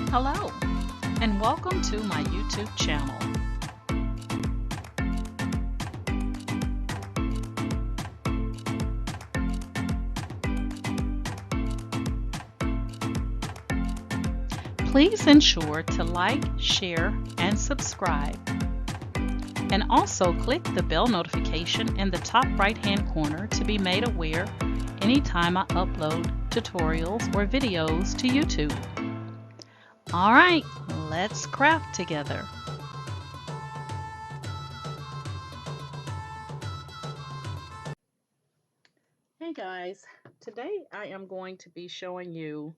Hello, and welcome to my YouTube channel. Please ensure to like, share, and subscribe. And also click the bell notification in the top right-hand corner to be made aware anytime I upload tutorials or videos to YouTube. All right, let's craft together. Hey guys, today I am going to be showing you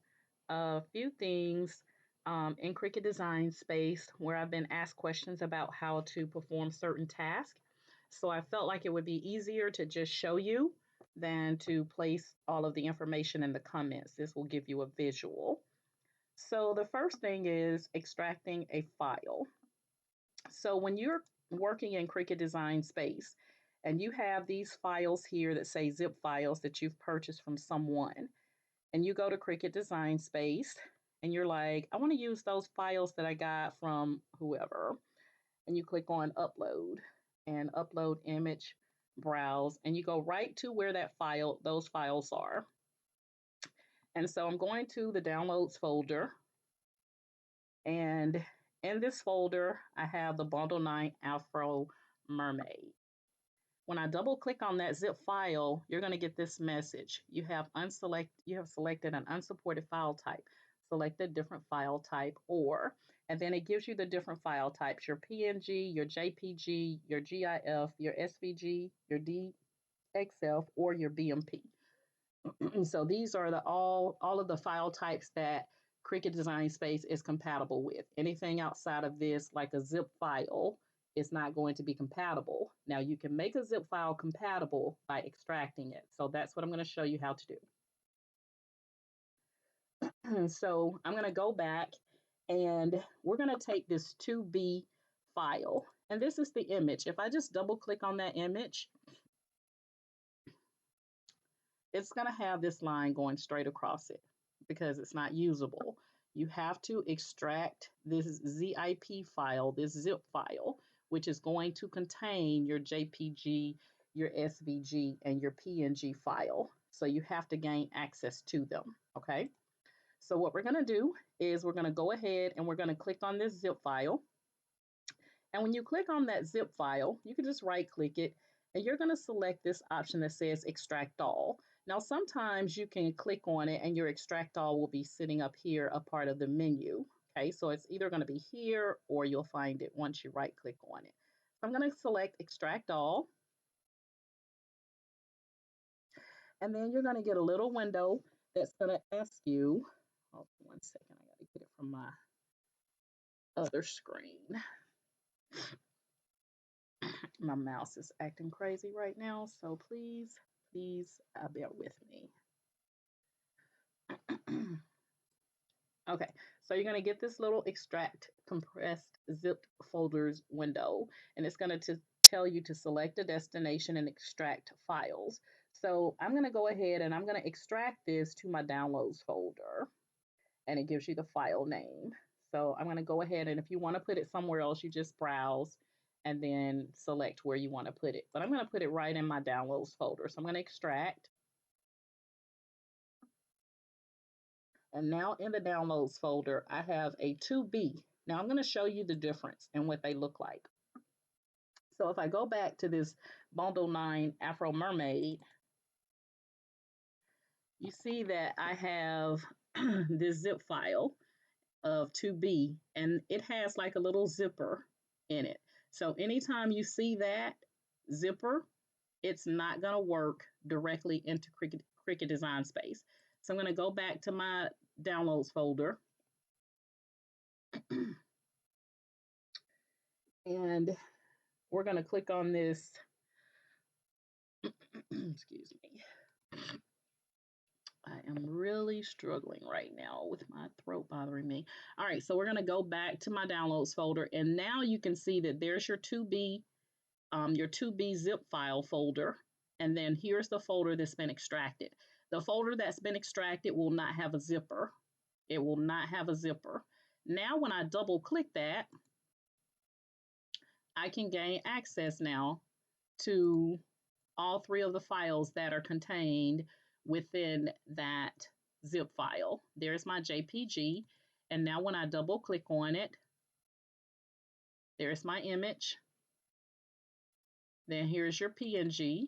a few things in Cricut Design Space where I've been asked questions about how to perform certain tasks. So I felt like it would be easier to just show you than to place all of the information in the comments. This will give you a visual. So the first thing is extracting a file. So when you're working in Cricut Design Space and you have these files here that say zip files that you've purchased from someone, and you go to Cricut Design Space and you're like, I want to use those files that I got from whoever, and you click on upload and upload image, browse, and you go right to where those files are. And so I'm going to the downloads folder, and in this folder, I have the Bundle 9 Afro Mermaid. When I double click on that zip file, you're going to get this message. You have selected an unsupported file type. Select a different file type, and then it gives you the different file types: your PNG, your JPG, your GIF, your SVG, your DXF, or your BMP. So these are all of the file types that Cricut Design Space is compatible with. Anything outside of this, like a zip file, is not going to be compatible. Now you can make a zip file compatible by extracting it. So that's what I'm going to show you how to do. So I'm going to go back and we're going to take this 2B file. And this is the image. If I just double click on that image, it's going to have this line going straight across it because it's not usable. You have to extract this ZIP file, this zip file, which is going to contain your JPG, your SVG, and your PNG file. So you have to gain access to them, okay? So what we're going to do is we're going to go ahead and we're going to click on this zip file. And when you click on that zip file, you can just right click it and you're going to select this option that says extract all. Now, sometimes you can click on it and your extract all will be sitting up here, a part of the menu. Okay, so it's either going to be here or you'll find it once you right click on it. So I'm going to select extract all. And then you're going to get a little window that's going to ask you, hold on one second, I got to get it from my other screen. My mouse is acting crazy right now, so please bear with me. Okay, so you're going to get this little extract compressed zipped folders window, and it's going to tell you to select a destination and extract files. So I'm going to go ahead and I'm going to extract this to my downloads folder, and it gives you the file name. So I'm going to go ahead, and if you want to put it somewhere else, you just browse and then select where you want to put it. But I'm going to put it right in my downloads folder. So I'm going to extract. And now in the downloads folder, I have a 2B. Now I'm going to show you the difference and what they look like. So if I go back to this Bundle 9 Afro Mermaid, you see that I have this zip file of 2B, and it has like a little zipper in it. So anytime you see that zipper, it's not going to work directly into Cricut Design Space. So I'm going to go back to my downloads folder. And we're going to click on this. Excuse me. I am really struggling right now with my throat bothering me. All right, so we're going to go back to my downloads folder, and now you can see that there's your 2B zip file folder, and then here's the folder that's been extracted. The folder that's been extracted will not have a zipper. It will not have a zipper. Now when I double click that, I can gain access now to all three of the files that are contained within that zip file. There's my JPG. And now when I double click on it, there's my image. Then here's your PNG.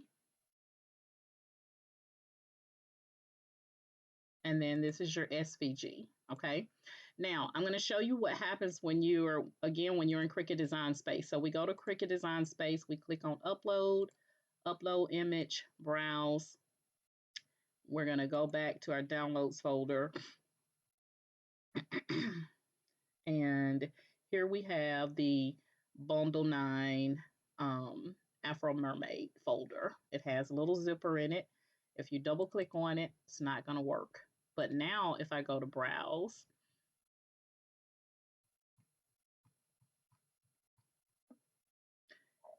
And then this is your SVG, okay? Now, I'm going to show you what happens when you're in Cricut Design Space. So we go to Cricut Design Space, we click on Upload, Upload Image, Browse. We're going to go back to our Downloads folder. And here we have the Bundle 9 Afro Mermaid folder. It has a little zipper in it. If you double click on it, it's not going to work. But now if I go to Browse,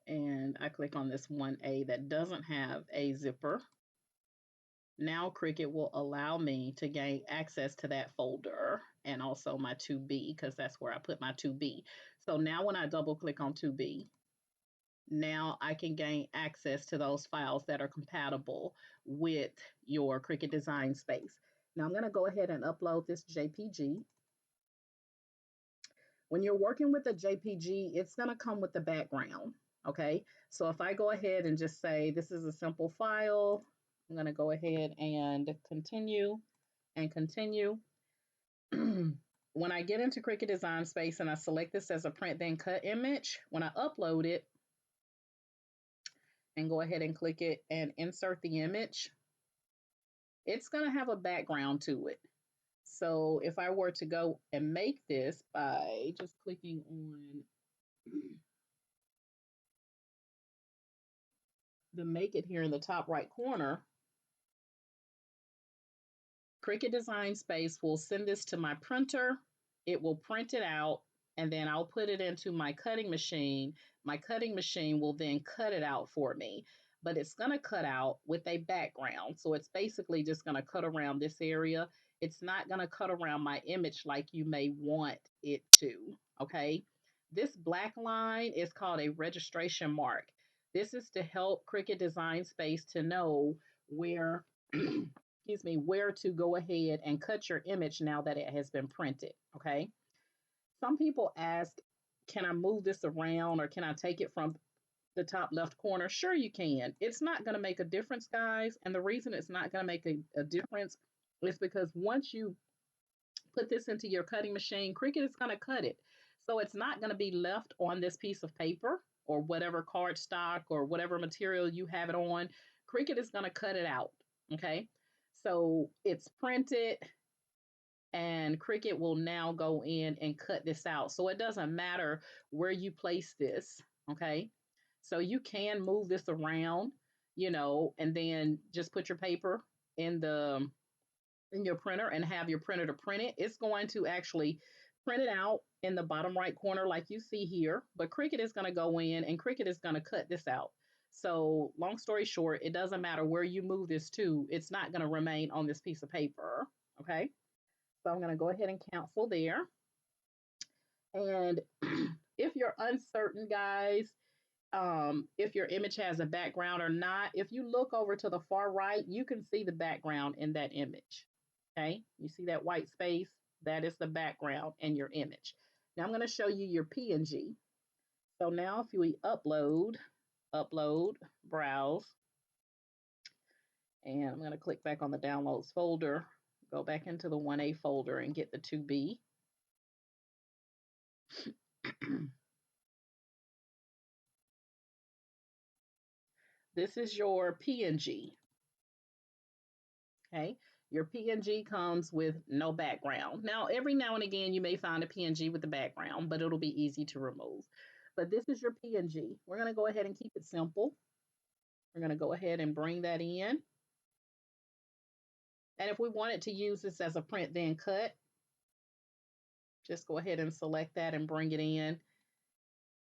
and I click on this 1A that doesn't have a zipper, now Cricut will allow me to gain access to that folder and also my 2B, because that's where I put my 2B. So now when I double click on 2B, now I can gain access to those files that are compatible with your Cricut Design Space. Now I'm going to go ahead and upload this JPG. When you're working with a JPG, it's going to come with the background, okay? So if I go ahead and just say this is a simple file, I'm going to go ahead and continue and continue. When I get into Cricut Design Space and I select this as a print then cut image, when I upload it and go ahead and click it and insert the image, it's going to have a background to it. So if I were to go and make this by just clicking on the make it here in the top right corner, Cricut Design Space will send this to my printer. It will print it out, and then I'll put it into my cutting machine. My cutting machine will then cut it out for me, but it's going to cut out with a background. So it's basically just going to cut around this area. It's not going to cut around my image like you may want it to, okay? This black line is called a registration mark. This is to help Cricut Design Space to know where excuse me, where to go ahead and cut your image now that it has been printed, okay? Some people ask, can I move this around or can I take it from the top left corner? Sure you can. It's not going to make a difference, guys. And the reason it's not going to make a difference is because once you put this into your cutting machine, Cricut is going to cut it. So it's not going to be left on this piece of paper or whatever cardstock or whatever material you have it on. Cricut is going to cut it out, okay? So it's printed and Cricut will now go in and cut this out. So it doesn't matter where you place this, okay? So you can move this around, you know, and then just put your paper in your printer and have your printer to print it. It's going to actually print it out in the bottom right corner like you see here, but Cricut is going to go in and Cricut is going to cut this out. So long story short, it doesn't matter where you move this to, it's not going to remain on this piece of paper, okay? So I'm going to go ahead and cancel there. And if you're uncertain, guys, if your image has a background or not, if you look over to the far right, you can see the background in that image, okay? You see that white space? That is the background in your image. Now I'm going to show you your PNG. So now if we upload, browse, and I'm going to click back on the downloads folder, go back into the 1A folder and get the 2B. This is your PNG. Okay, your PNG comes with no background. Now, every now and again, you may find a PNG with the background, but it'll be easy to remove. But this is your PNG. We're going to go ahead and keep it simple. We're going to go ahead and bring that in. And if we wanted to use this as a print then cut, just go ahead and select that and bring it in.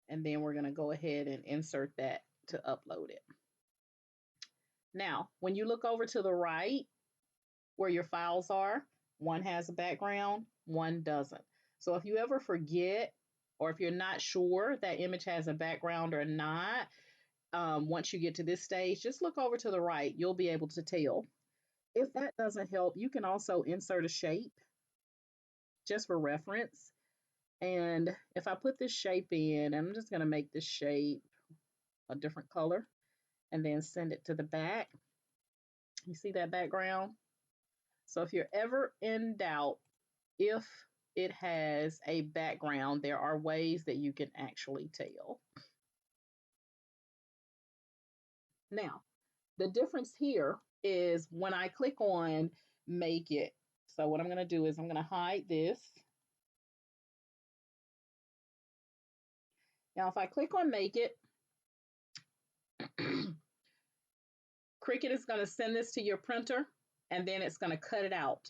And then we're going to go ahead and insert that to upload it. Now, when you look over to the right, where your files are, one has a background, one doesn't. So if you ever forget, or if you're not sure that image has a background or not, once you get to this stage, just look over to the right. You'll be able to tell. If that doesn't help, you can also insert a shape just for reference. And if I put this shape in, I'm just going to make this shape a different color and then send it to the back. You see that background? So if you're ever in doubt if it has a background, there are ways that you can actually tell. Now, the difference here is when I click on make it. So what I'm going to do is I'm going to hide this. Now, if I click on make it, Cricut is going to send this to your printer and then it's going to cut it out.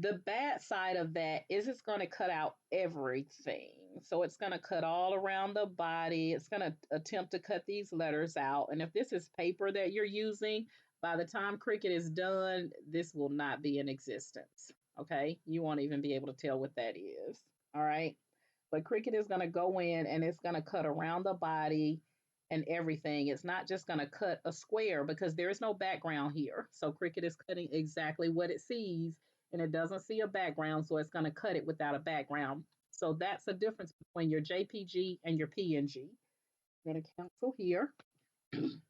The bad side of that is it's going to cut out everything. So it's going to cut all around the body. It's going to attempt to cut these letters out. And if this is paper that you're using, by the time Cricut is done, this will not be in existence. Okay. You won't even be able to tell what that is. All right. But Cricut is going to go in and it's going to cut around the body and everything. It's not just going to cut a square because there is no background here. So Cricut is cutting exactly what it sees and it doesn't see a background, so it's going to cut it without a background. So that's the difference between your JPG and your PNG. I'm going to cancel here. And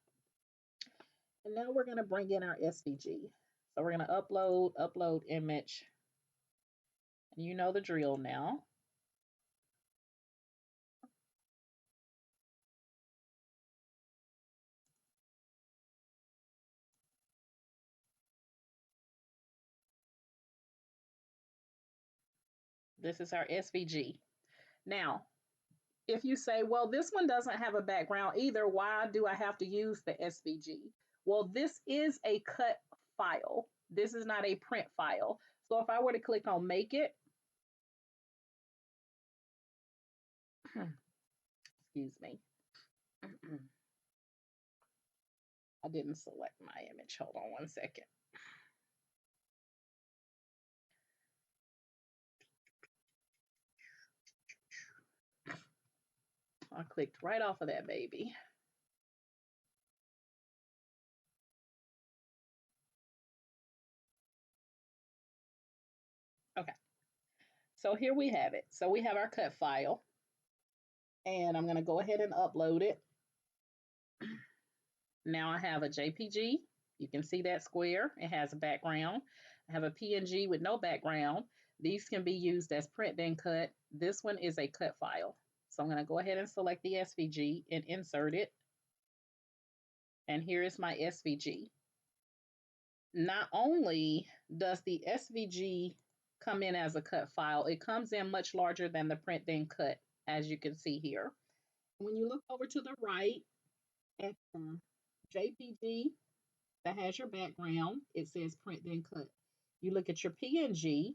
now we're going to bring in our SVG. So we're going to upload image. And you know the drill now. This is our SVG. Now, if you say, well, this one doesn't have a background either, why do I have to use the SVG? Well, this is a cut file. This is not a print file. So if I were to click on make it, excuse me. I didn't select my image. Hold on one second. I clicked right off of that baby. Okay. So here we have it. So we have our cut file. And I'm going to go ahead and upload it. Now I have a JPG. You can see that square. It has a background. I have a PNG with no background. These can be used as print then cut. This one is a cut file. So I'm going to go ahead and select the SVG and insert it. And here is my SVG. Not only does the SVG come in as a cut file, it comes in much larger than the print then cut, as you can see here. When you look over to the right at the JPG that has your background, it says print then cut. You look at your PNG,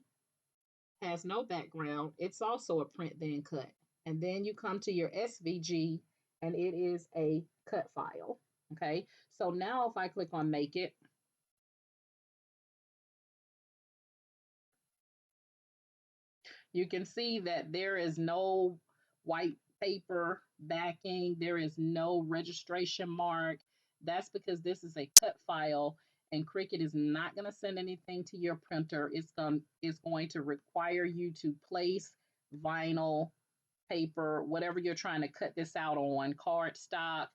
has no background, it's also a print then cut. And then you come to your SVG and it is a cut file. Okay, so now if I click on make it, you can see that there is no white paper backing, there is no registration mark. That's because this is a cut file and Cricut is not going to send anything to your printer. It's going to require you to place vinyl, paper, whatever you're trying to cut this out on, cardstock.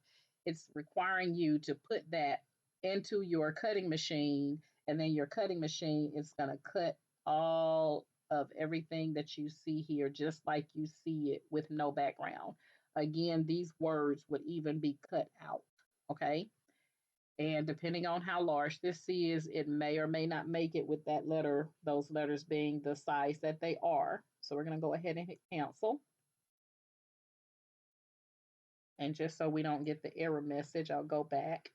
It's requiring you to put that into your cutting machine, and then your cutting machine is going to cut all of everything that you see here, just like you see it with no background. Again, these words would even be cut out, okay? And depending on how large this is, it may or may not make it with that letter, those letters being the size that they are. So we're going to go ahead and hit cancel. And just so we don't get the error message, I'll go back.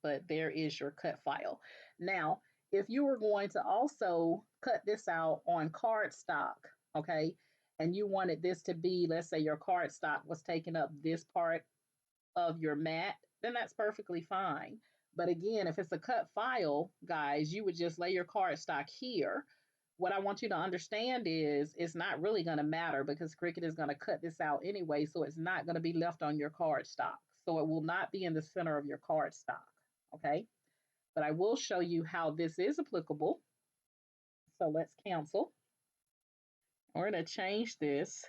But there is your cut file. Now, if you were going to also cut this out on cardstock, okay, and you wanted this to be, let's say your cardstock was taking up this part of your mat, then that's perfectly fine. But again, if it's a cut file, guys, you would just lay your cardstock here. what I want you to understand is it's not really going to matter because Cricut is going to cut this out anyway, so it's not going to be left on your cardstock. So it will not be in the center of your cardstock, okay? But I will show you how this is applicable. So let's cancel. We're going to change this.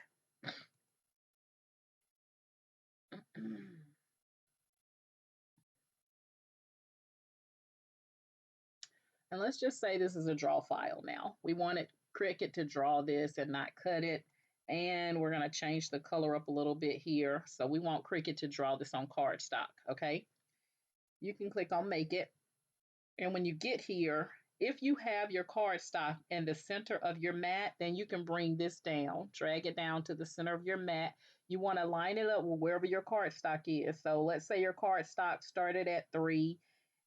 And let's just say this is a draw file now. We wanted Cricut to draw this and not cut it. And we're going to change the color up a little bit here. So we want Cricut to draw this on cardstock, okay? You can click on Make It. And when you get here, if you have your cardstock in the center of your mat, then you can bring this down, drag it down to the center of your mat. You want to line it up with wherever your cardstock is. So let's say your cardstock started at 3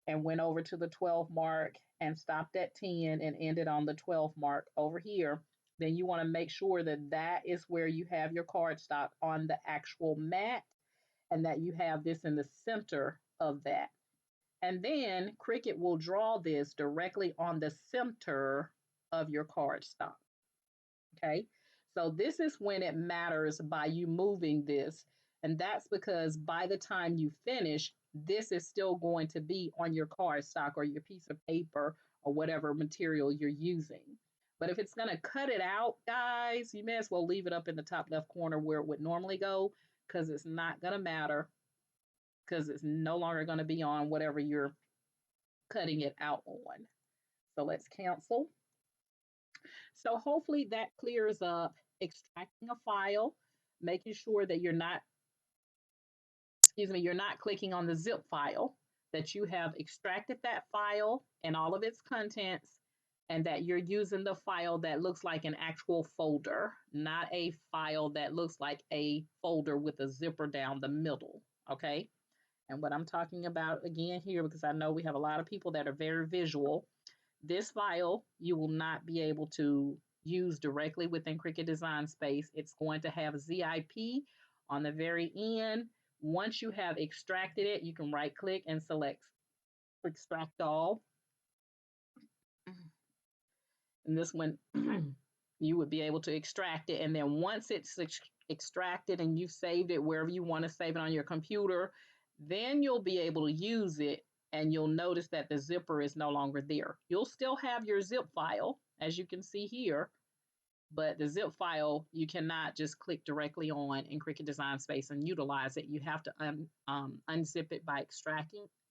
and went over to the 12 mark and stopped at 10 and ended on the 12 mark over here. Then you want to make sure that that is where you have your cardstock on the actual mat and that you have this in the center of that. And then Cricut will draw this directly on the center of your cardstock. Okay, so this is when it matters by you moving this. And that's because by the time you finish, this is still going to be on your cardstock or your piece of paper or whatever material you're using. But if it's going to cut it out, guys, you may as well leave it up in the top left corner where it would normally go because it's not going to matter because it's no longer going to be on whatever you're cutting it out on. So let's cancel. So hopefully that clears up extracting a file, making sure that you're not clicking on the zip file, that you have extracted that file and all of its contents, and that you're using the file that looks like an actual folder, not a file that looks like a folder with a zipper down the middle, okay? And what I'm talking about again here, because I know we have a lot of people that are very visual, this file you will not be able to use directly within Cricut Design Space. It's going to have ZIP on the very end. Once you have extracted it, you can right click and select extract all. And this one, you would be able to extract it. And then once it's extracted and you've saved it wherever you want to save it on your computer, then you'll be able to use it and you'll notice that the zipper is no longer there. You'll still have your zip file, as you can see here, but the zip file, you cannot just click directly on in Cricut Design Space and utilize it. You have to unzip it by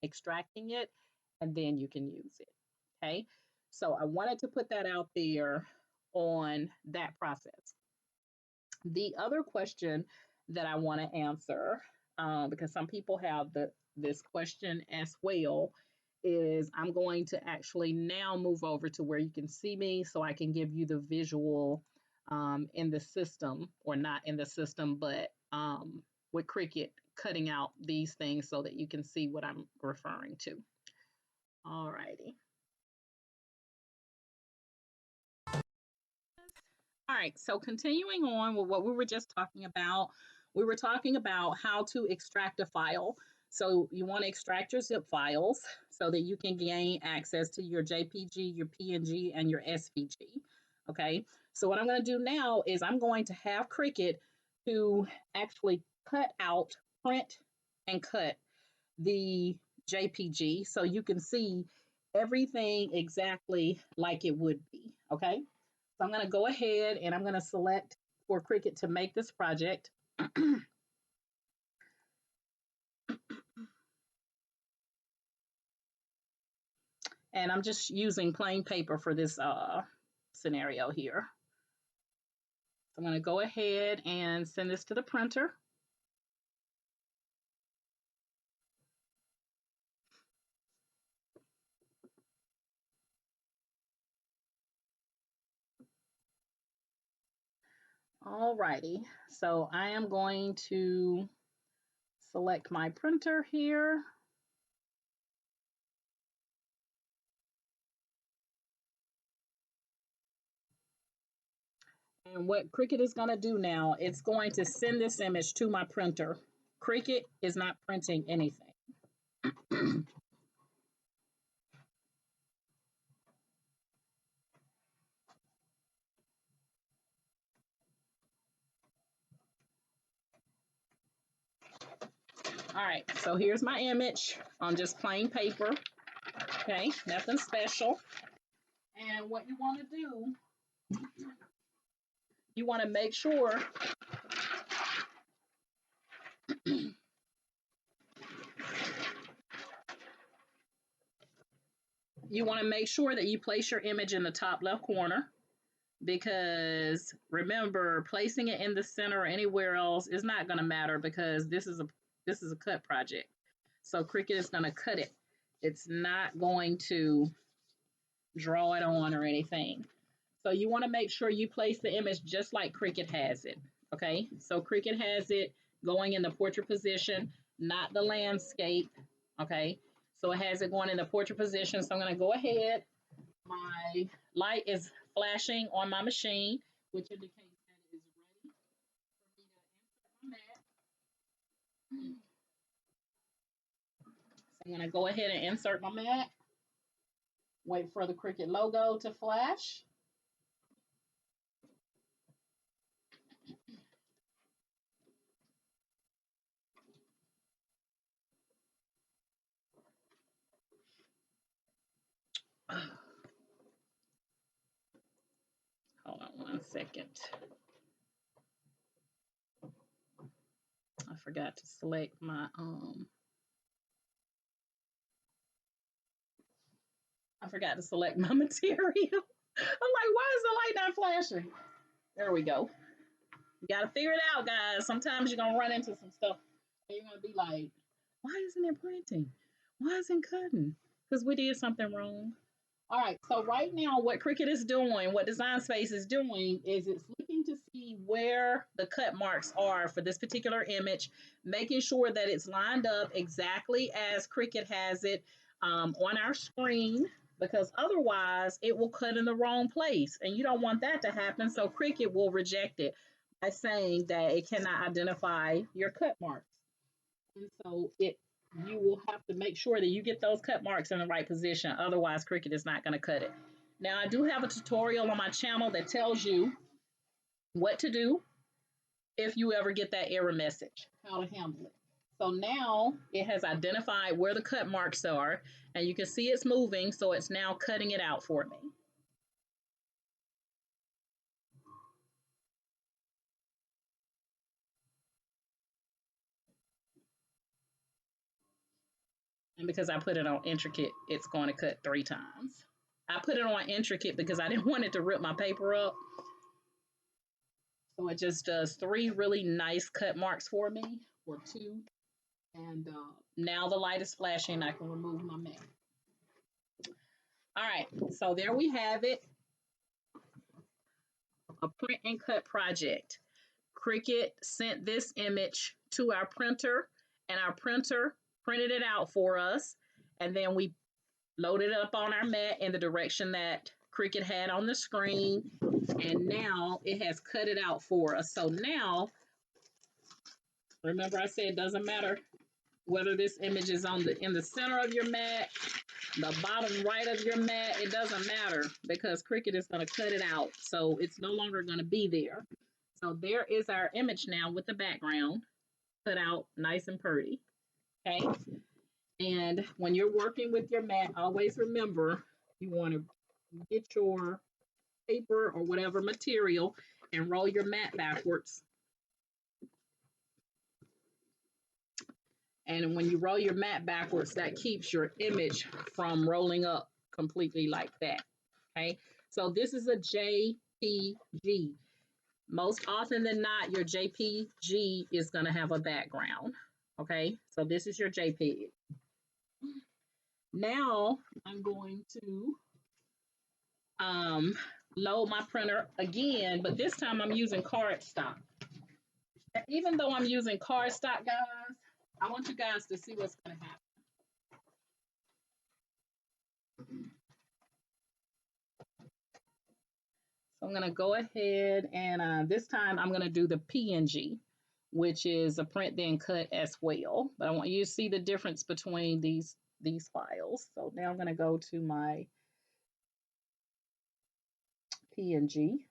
extracting it, and then you can use it, okay? So I wanted to put that out there on that process. The other question that I want to answer, because some people have this question as well, is I'm going to actually now move over to where you can see me so I can give you the visual in the system, or not in the system, but with Cricut cutting out these things so that you can see what I'm referring to. All righty. All right, so continuing on with what we were just talking about, we were talking about how to extract a file. So you want to extract your zip files so that you can gain access to your JPG, your PNG, and your SVG. Okay, so what I'm going to do now is I'm going to have Cricut to actually cut out, print, and cut the JPG so you can see everything exactly like it would be. Okay. So I'm going to go ahead and I'm going to select for Cricut to make this project. And I'm just using plain paper for this scenario here. So I'm going to go ahead and send this to the printer. All righty. So I am going to select my printer here. And what Cricut is going to do now, it's going to send this image to my printer. Cricut is not printing anything. All right, so here's my image on just plain paper. Okay, nothing special. And what you want to do, you want to make sure that you place your image in the top left corner, because remember, placing it in the center or anywhere else is not going to matter, because this is a cut project. So Cricut is going to cut it. It's not going to draw it on or anything. So you want to make sure you place the image just like Cricut has it. Okay, so Cricut has it going in the portrait position, not the landscape. Okay, so it has it going in the portrait position. So I'm going to go ahead. My light is flashing on my machine, which indicates that it is ready for me to insert my mat. So I'm going to go ahead and insert my mat. Wait for the Cricut logo to flash. Hold on 1 second. I forgot to select my material. I'm like, why is the light not flashing? There we go. You gotta figure it out, guys. Sometimes you're gonna run into some stuff and you're gonna be like, why isn't it printing? Why isn't it cutting? Because we did something wrong. All right, so right now what Cricut is doing, what Design Space is doing, is it's looking to see where the cut marks are for this particular image, making sure that it's lined up exactly as Cricut has it on our screen, because otherwise it will cut in the wrong place, and you don't want that to happen. So Cricut will reject it by saying that it cannot identify your cut marks. And so you will have to make sure that you get those cut marks in the right position. Otherwise, Cricut is not going to cut it. Now, I do have a tutorial on my channel that tells you what to do if you ever get that error message, how to handle it. So now it has identified where the cut marks are, and you can see it's moving, so it's now cutting it out for me. And because I put it on intricate, it's going to cut 3 times. I put it on intricate because I didn't want it to rip my paper up. So it just does 3 really nice cut marks for me, or 2. And now the light is flashing. I can remove my mat. All right, so there we have it. A print and cut project. Cricut sent this image to our printer, and our printer printed it out for us. And then we loaded it up on our mat in the direction that Cricut had on the screen. And now it has cut it out for us. So now, remember I said it doesn't matter whether this image is in the center of your mat, the bottom right of your mat, it doesn't matter, because Cricut is going to cut it out. So it's no longer going to be there. So there is our image now with the background cut out nice and pretty. Okay. And when you're working with your mat, always remember you want to get your paper or whatever material and roll your mat backwards. And when you roll your mat backwards, that keeps your image from rolling up completely like that. Okay. So this is a JPG. Most often than not, your JPG is going to have a background. Okay. So this is your JPG. Now I'm going to load my printer again, but this time I'm using cardstock. Even though I'm using cardstock, guys, I want you guys to see what's going to happen. So I'm going to go ahead and this time I'm going to do the PNG, which is a print then cut as well. But I want you to see the difference between these files. So now I'm going to go to my PNG.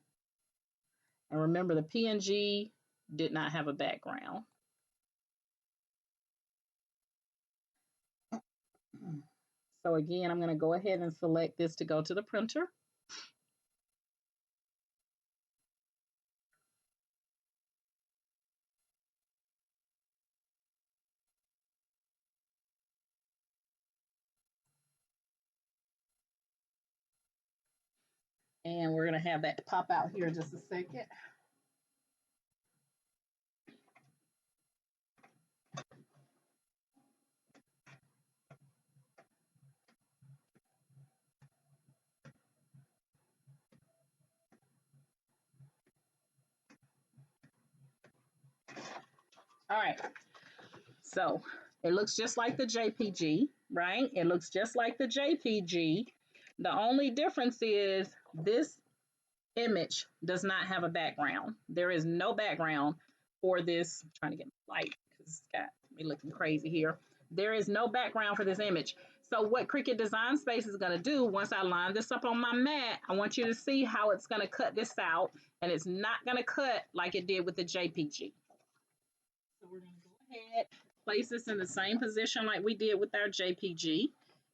And remember, the PNG did not have a background. So again, I'm going to go ahead and select this to go to the printer. And we're going to have that pop out here in just a second. All right. So it looks just like the JPG, right? It looks just like the JPG. The only difference is this image does not have a background. There is no background for this. I'm trying to get light because it's got me looking crazy here. There is no background for this image. So what Cricut Design Space is going to do, once I line this up on my mat, I want you to see how it's going to cut this out, and it's not going to cut like it did with the JPG. So we're going to go ahead, place this in the same position like we did with our JPG.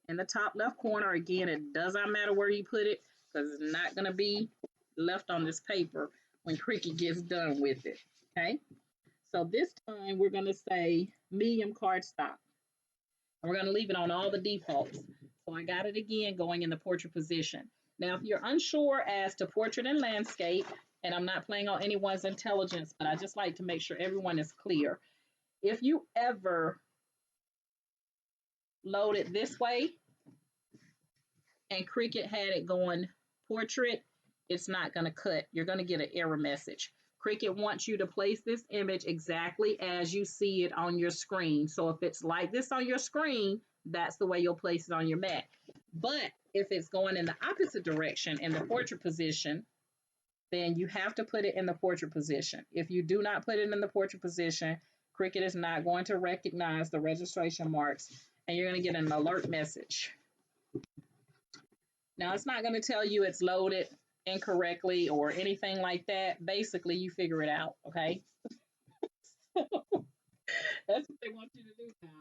In the top left corner, again, it does not matter where you put it because it's not going to be left on this paper when Cricut gets done with it, okay? So this time we're going to say medium cardstock. And we're going to leave it on all the defaults. So I got it again going in the portrait position. Now, if you're unsure as to portrait and landscape, and I'm not playing on anyone's intelligence, but I just like to make sure everyone is clear. If you ever load it this way and Cricut had it going portrait, it's not going to cut. You're going to get an error message. Cricut wants you to place this image exactly as you see it on your screen. So if it's like this on your screen, that's the way you'll place it on your mat. But if it's going in the opposite direction in the portrait position, then you have to put it in the portrait position. If you do not put it in the portrait position, Cricut is not going to recognize the registration marks, and you're going to get an alert message. Now, it's not going to tell you it's loaded incorrectly or anything like that. Basically, you figure it out, okay? That's what they want you to do, guys.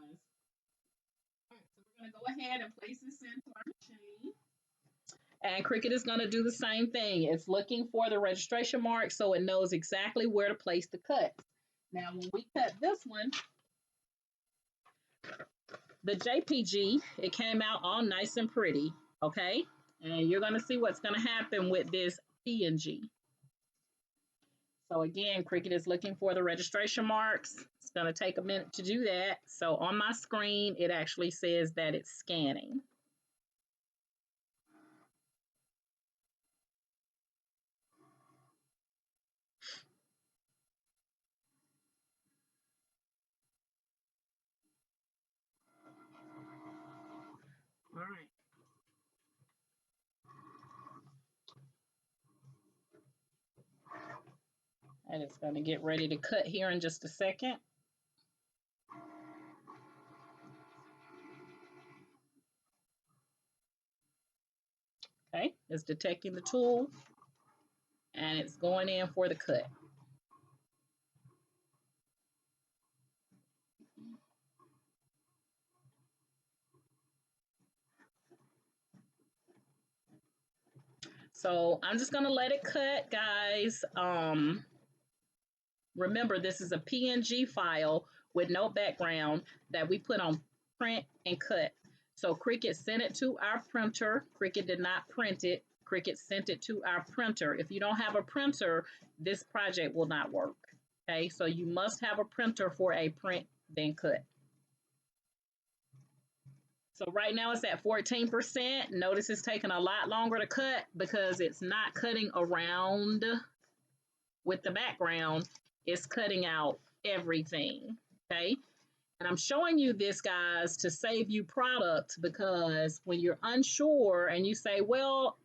All right, so we're going to go ahead and place this into our machine. And Cricut is going to do the same thing. It's looking for the registration mark so it knows exactly where to place the cut. Now, when we cut this one, the JPG, it came out all nice and pretty, okay? And you're going to see what's going to happen with this PNG. So again, Cricut is looking for the registration marks. It's going to take a minute to do that. So on my screen, it actually says that it's scanning. All right. And it's going to get ready to cut here in just a second. Okay, it's detecting the tool and it's going in for the cut. So I'm just going to let it cut, guys. Remember, this is a PNG file with no background that we put on print and cut. So Cricut sent it to our printer. Cricut did not print it. Cricut sent it to our printer. If you don't have a printer, this project will not work. Okay, so you must have a printer for a print then cut. So right now it's at 14%. Notice it's taking a lot longer to cut because it's not cutting around with the background. It's cutting out everything, okay? And I'm showing you this, guys, to save you product because when you're unsure and you say, well,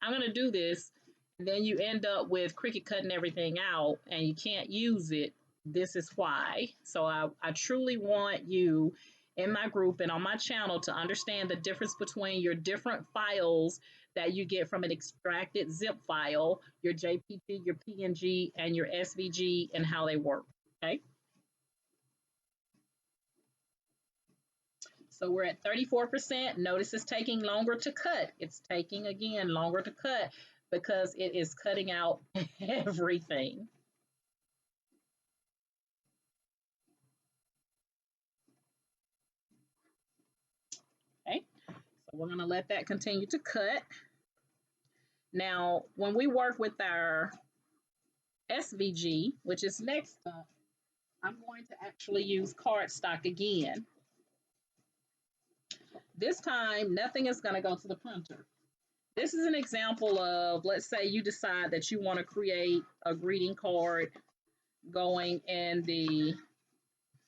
I'm going to do this, and then you end up with Cricut cutting everything out and you can't use it, this is why. So I truly want you in my group and on my channel to understand the difference between your different files that you get from an extracted zip file, your JPG, your PNG, and your SVG, and how they work, okay? So we're at 34%. Notice it's taking longer to cut. It's taking, again, longer to cut because it is cutting out everything. Okay, so we're going to let that continue to cut. Now, when we work with our SVG, which is next up, I'm going to actually use cardstock again. This time, nothing is going to go to the printer. This is an example of, let's say you decide that you want to create a greeting card going in the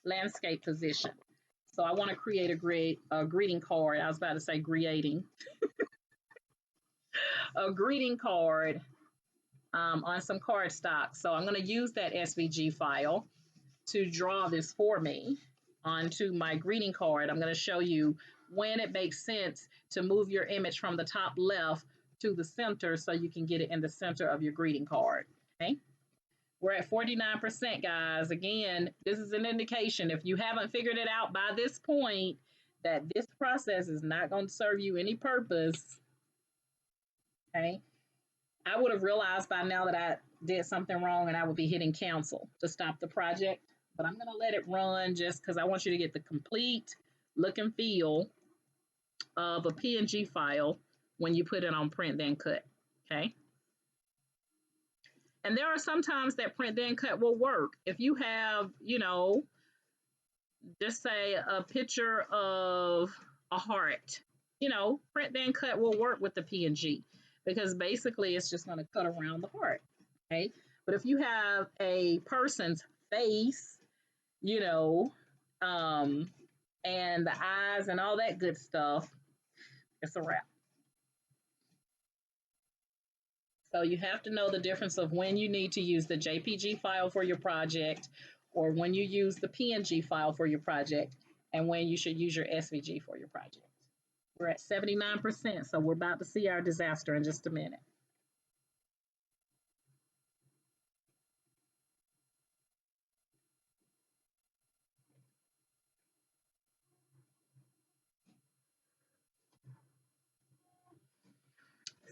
landscape position. So I want to create a greeting card. I was about to say creating a greeting card on some cardstock. So I'm going to use that SVG file to draw this for me onto my greeting card. I'm going to show you when it makes sense to move your image from the top left to the center so you can get it in the center of your greeting card. Okay. We're at 49%, guys. Again, this is an indication, if you haven't figured it out by this point, that this process is not going to serve you any purpose. Okay. I would have realized by now that I did something wrong and I would be hitting cancel to stop the project. But I'm going to let it run just because I want you to get the complete look and feel of a PNG file when you put it on print then cut. Okay. And there are some times that print then cut will work. If you have, you know, just say a picture of a heart, you know, print then cut will work with the PNG because basically it's just going to cut around the heart. Okay. But if you have a person's face, you know, and the eyes and all that good stuff, it's a wrap. So you have to know the difference of when you need to use the JPG file for your project or when you use the PNG file for your project and when you should use your SVG for your project. We're at 79%, so we're about to see our disaster in just a minute.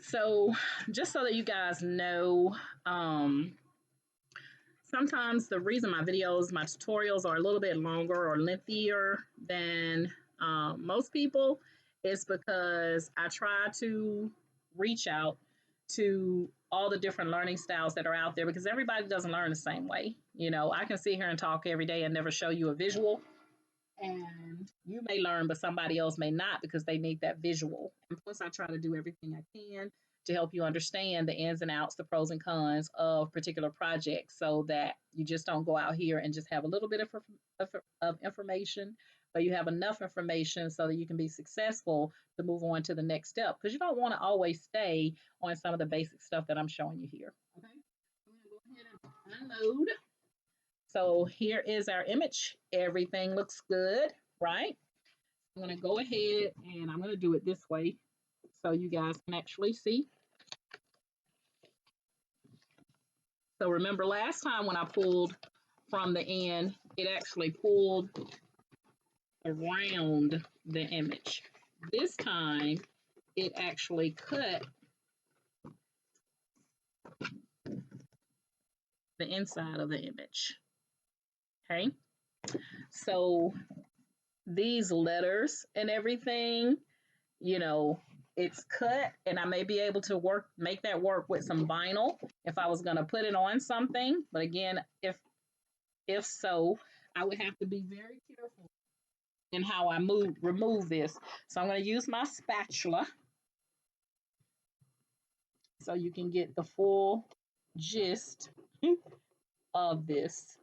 So just so that you guys know, sometimes the reason my videos, my tutorials are a little bit longer or lengthier than most people is because I try to reach out to all the different learning styles that are out there because everybody doesn't learn the same way. You know, I can sit here and talk every day and never show you a visual, and you may learn, but somebody else may not because they need that visual. And plus, I try to do everything I can to help you understand the ins and outs, the pros and cons of particular projects so that you just don't go out here and just have a little bit of information, but you have enough information so that you can be successful to move on to the next step because you don't want to always stay on some of the basic stuff that I'm showing you here. Okay, I'm going to go ahead and unload. So here is our image. Everything looks good, right? I'm going to go ahead and I'm going to do it this way so you guys can actually see. So remember last time when I pulled from the end, it actually pulled around the image. This time, it actually cut the inside of the image. Okay, so these letters and everything, you know, it's cut and I may be able to make that work with some vinyl if I was going to put it on something. But again, if so, I would have to be very careful in how I remove this. So I'm going to use my spatula so you can get the full gist of this.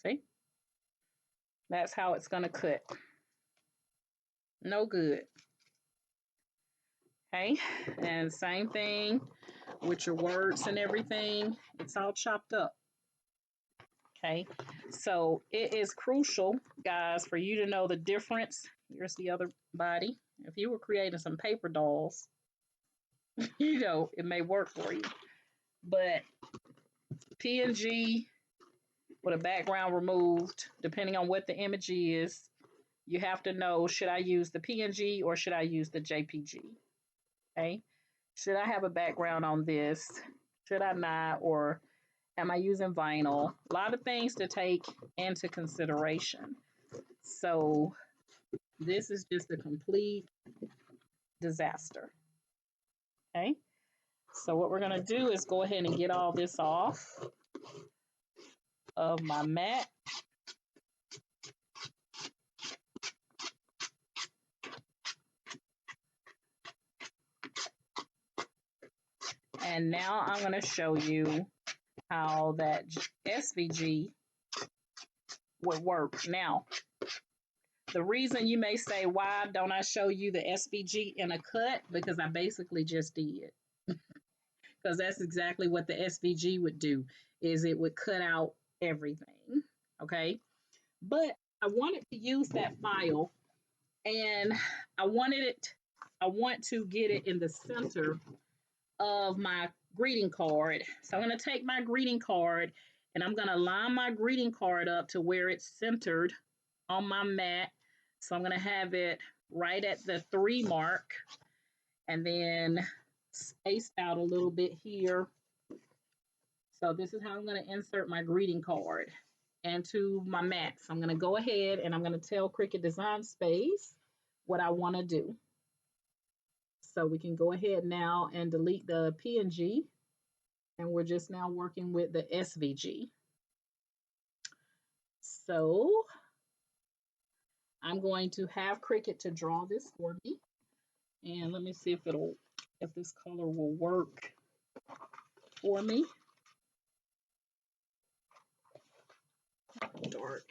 See? That's how it's going to cut. No good. Okay, and same thing with your words and everything. It's all chopped up. Okay, so it is crucial, guys, for you to know the difference. Here's the other body. If you were creating some paper dolls, you know, it may work for you. But PNG with a background removed, depending on what the image is, you have to know, should I use the PNG or should I use the JPG? Okay. Should I have a background on this? Should I not? Or am I using vinyl? A lot of things to take into consideration. So this is just a complete disaster. Okay. So what we're going to do is go ahead and get all this off of my mat. And now I'm going to show you how that SVG would work. Now, the reason you may say, why don't I show you the SVG in a cut? Because I basically just did. Because that's exactly what the SVG would do, is it would cut out everything. Okay. But I wanted to use that file, and I want to get it in the center of my greeting card. So I'm going to take my greeting card and I'm going to line my greeting card up to where it's centered on my mat. So I'm going to have it right at the 3 mark and then spaced out a little bit here. So this is how I'm going to insert my greeting card into my mat. So I'm going to go ahead and I'm going to tell Cricut Design Space what I want to do. So we can go ahead now and delete the PNG, and we're just now working with the SVG. So I'm going to have Cricut to draw this for me, and let me see if this color will work for me. Dark.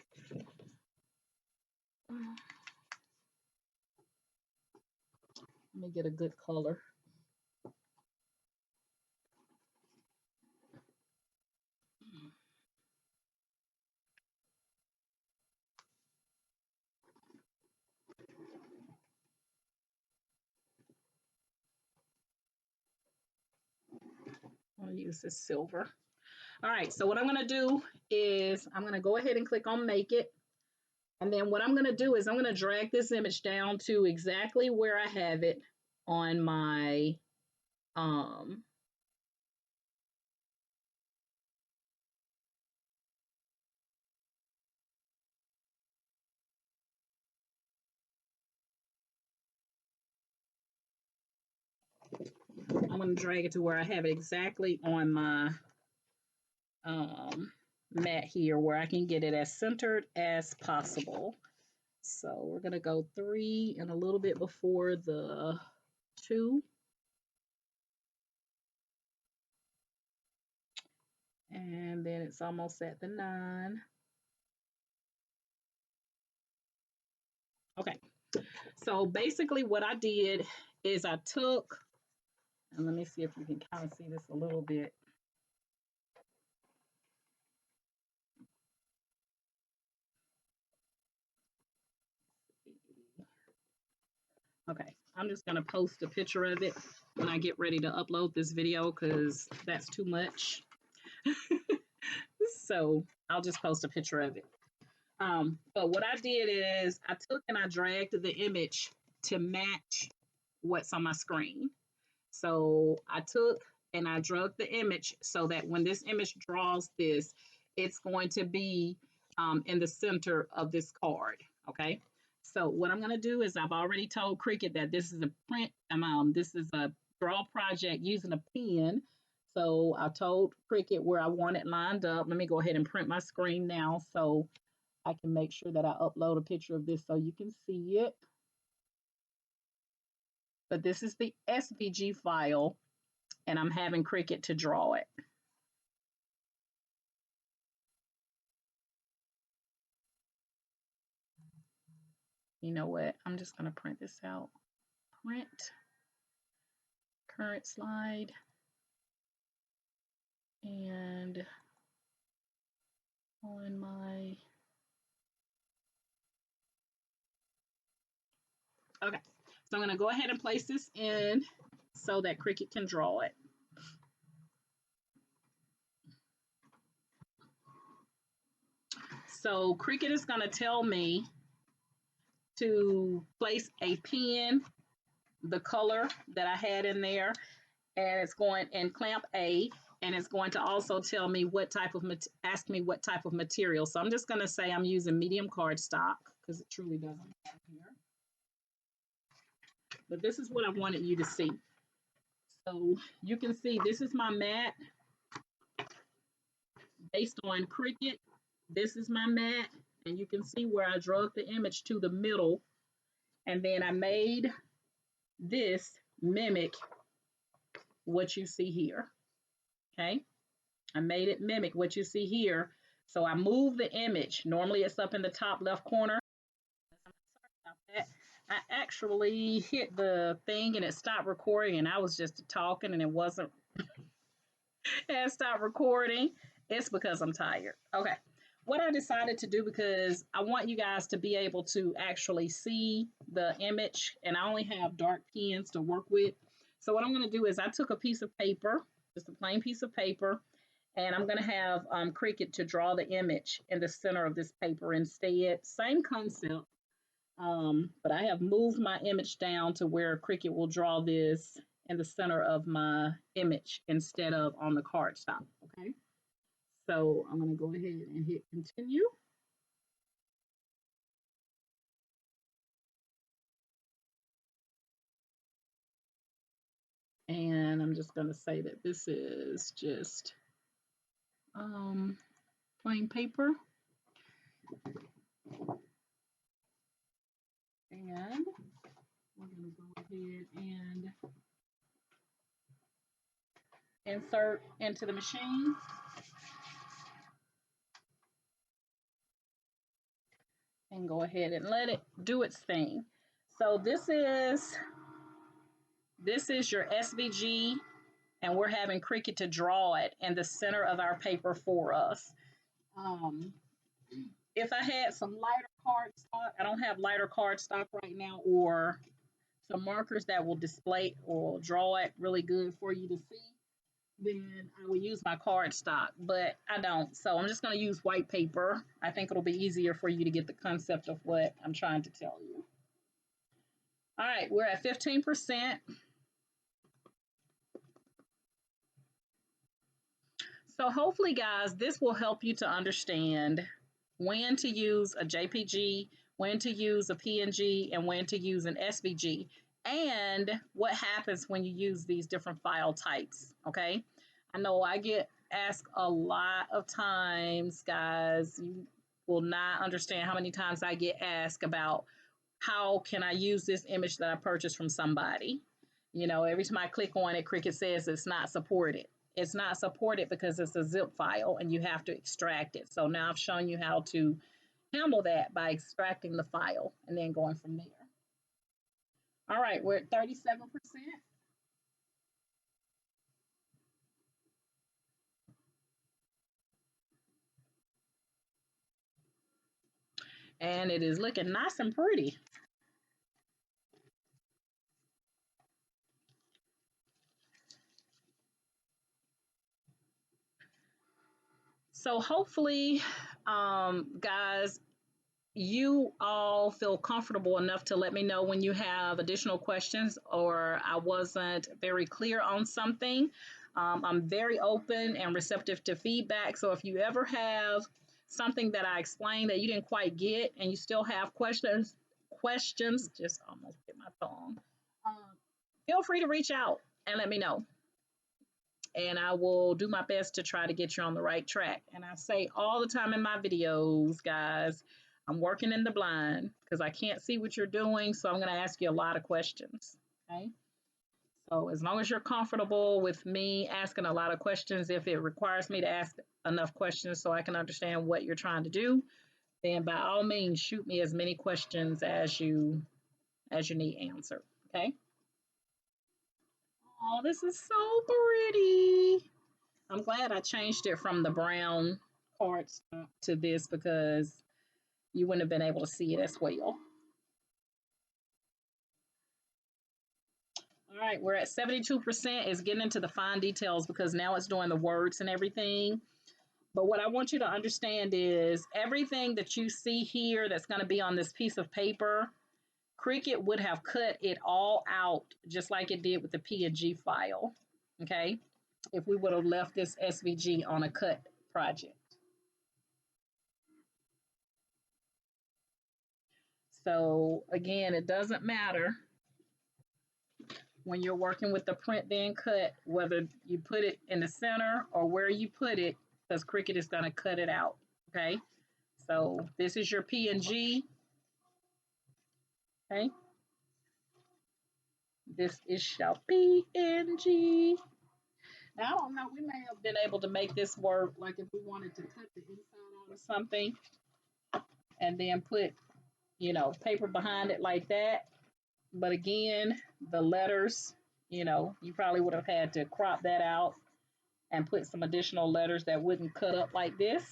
Let me get a good color. I'm going to use this silver. All right, so what I'm going to do is I'm going to go ahead and click on Make It. And then what I'm going to do is I'm going to drag this image down to exactly where I have it on my I'm going to drag it to where I have it exactly on my mat here, where I can get it as centered as possible. So we're going to go 3 and a little bit before the 2. And then it's almost at the 9. Okay. So basically what I did is I took, and let me see if you can kind of see this a little bit. Okay, I'm just going to post a picture of it when I get ready to upload this video because that's too much. So I'll just post a picture of it. But what I did is I took and I dragged the image to match what's on my screen. So I took and I drug the image so that when this image draws this, it's going to be in the center of this card. Okay. So what I'm going to do is I've already told Cricut that this is a print. This is a draw project using a pen. So I told Cricut where I want it lined up. Let me go ahead and print my screen now so I can make sure that I upload a picture of this so you can see it. But this is the SVG file, and I'm having Cricut to draw it. You know what? I'm just going to print this out. Print, current slide, and on my, okay. So I'm going to go ahead and place this in so that Cricut can draw it. So Cricut is going to tell me to place a pen, the color that I had in there, and it's going and clamp A, and it's going to also tell me what type of ask me what type of material. So I'm just going to say I'm using medium cardstock because it truly doesn't have here. But this is what I wanted you to see. So you can see this is my mat based on Cricut. This is my mat, and you can see where I drug the image to the middle, and then I made this mimic what you see here. Okay, I made it mimic what you see here. So I moved the image. Normally it's up in the top left corner. Sorry about that. I actually hit the thing and it stopped recording, and I was just talking and it wasn't. And stopped recording. It's because I'm tired. Okay. What I decided to do, because I want you guys to be able to actually see the image, and I only have dark pens to work with. So what I'm going to do is I took a piece of paper, just a plain piece of paper, and I'm going to have Cricut to draw the image in the center of this paper instead. Same concept, but I have moved my image down to where Cricut will draw this in the center of my image instead of on the cardstock. Okay. So I'm going to go ahead and hit continue. And I'm just going to say that this is just plain paper. And we're going to go ahead and insert into the machine. And go ahead and let it do its thing. So this is your SVG, and we're having Cricut to draw it in the center of our paper for us. If I had some lighter cardstock, I don't have lighter cardstock right now, or some markers that will display or draw it really good for you to see, then I will use my cardstock, but I don't. So I'm just going to use white paper. I think it'll be easier for you to get the concept of what I'm trying to tell you. All right, we're at 15%. So hopefully, guys, this will help you to understand when to use a JPG, when to use a PNG, and when to use an SVG, and what happens when you use these different file types, okay? I know I get asked a lot of times, guys. You will not understand how many times I get asked about how can I use this image that I purchased from somebody. You know, every time I click on it, Cricut says it's not supported. It's not supported because it's a zip file and you have to extract it. So now I've shown you how to handle that by extracting the file and then going from there. All right, we're at 37%. And it is looking nice and pretty. So hopefully, guys, you all feel comfortable enough to let me know when you have additional questions or I wasn't very clear on something. I'm very open and receptive to feedback. So if you ever have something that I explained that you didn't quite get and you still have questions, just almost hit my phone, feel free to reach out and let me know. And I will do my best to try to get you on the right track. And I say all the time in my videos, guys, I'm working in the blind because I can't see what you're doing. So I'm going to ask you a lot of questions. Okay. So as long as you're comfortable with me asking a lot of questions, if it requires me to ask enough questions so I can understand what you're trying to do, then by all means, shoot me as many questions as you need answered. Okay. Oh, this is so pretty. I'm glad I changed it from the brown cardstock to this because you wouldn't have been able to see it as well. All right, we're at 72%. It's getting into the fine details because now it's doing the words and everything. But what I want you to understand is everything that you see here that's going to be on this piece of paper, Cricut would have cut it all out just like it did with the PNG file, okay? If we would have left this SVG on a cut project. So again, it doesn't matter when you're working with the print then cut, whether you put it in the center or where you put it, because Cricut is going to cut it out, okay? So this is your PNG, okay? This is your PNG. Now, I don't know, we may have been able to make this work, like if we wanted to cut the inside out of something and then put, you know, paper behind it like that. But again, the letters, you know, you probably would have had to crop that out and put some additional letters that wouldn't cut up like this.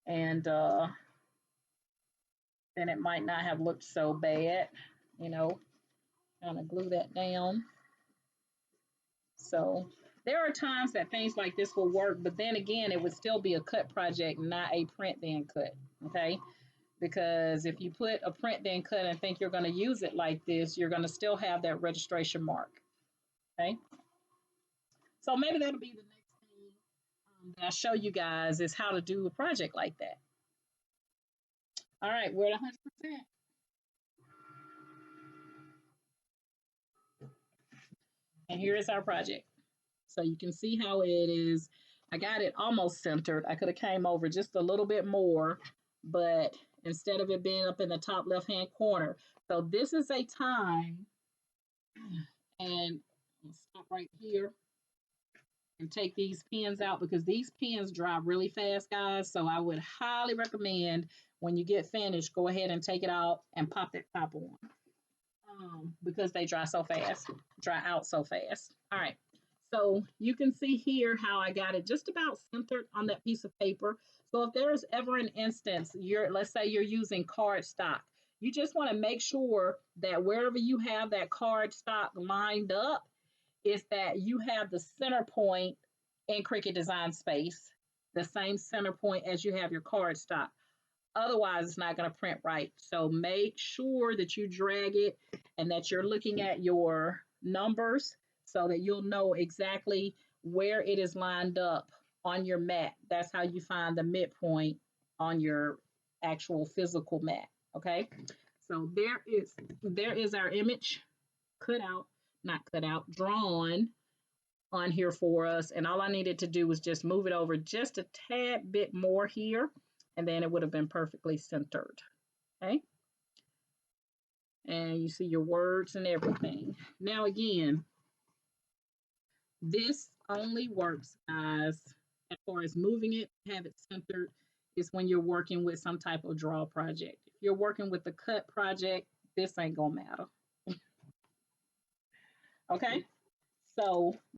And then it might not have looked so bad, you know, kind of glue that down. So there are times that things like this will work, but then again, it would still be a cut project, not a print then cut, okay? Because if you put a print then cut and think you're going to use it like this, you're going to still have that registration mark, okay? So maybe that'll be the next thing that I show you guys is how to do a project like that. All right, we're at 100%. And here is our project. So you can see how it is. I got it almost centered. I could have came over just a little bit more, but instead of it being up in the top left-hand corner. So this is a time, and I'll stop right here and take these pins out because these pins dry really fast, guys. So I would highly recommend when you get finished, go ahead and take it out and pop that top on because they dry so fast, dry out so fast. All right. So you can see here how I got it just about centered on that piece of paper. So if there's ever an instance, let's say you're using cardstock, you just want to make sure that wherever you have that cardstock lined up is that you have the center point in Cricut Design Space, the same center point as you have your cardstock. Otherwise, it's not going to print right. So make sure that you drag it and that you're looking at your numbers so that you'll know exactly where it is lined up on your mat. That's how you find the midpoint on your actual physical mat, okay? So there is our image drawn on here for us. And all I needed to do was just move it over just a tad bit more here, and then it would have been perfectly centered, okay? And you see your words and everything. Now again, this only works, guys, as far as moving it, have it centered, is when you're working with some type of draw project. If you're working with the cut project, this ain't gonna matter. Okay, so